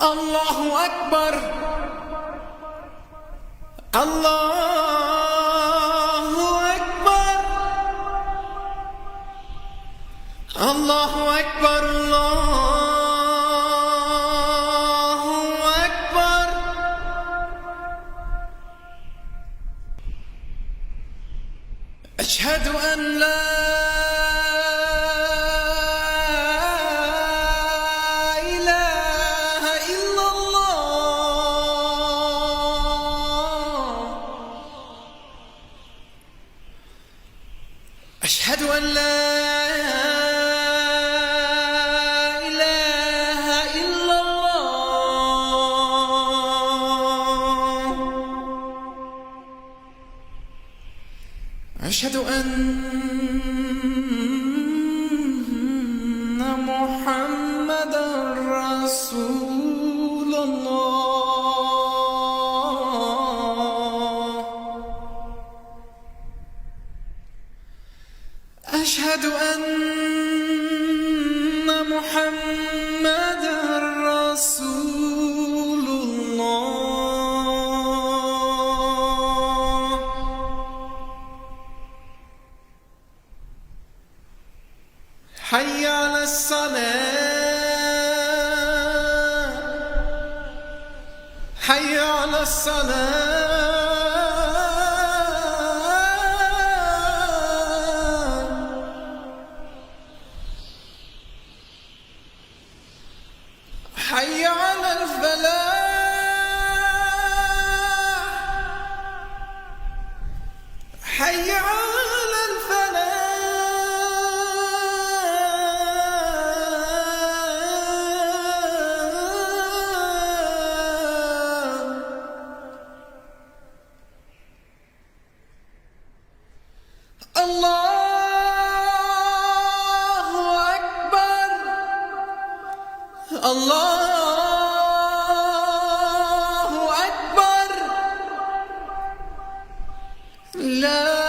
الله أكبر الله أكبر الله أكبر الله أكبر. أشهد أن لا إله إلا الله. أشهد أن لا إله إلا الله. أشهد أن محمدًا رسول الله. أشهد أن محمدًا رسول الله. حي على الصلاة حي على الصلاة. حي على الفلاح حي على الفلاح. الله أكبر الله أكبر. لا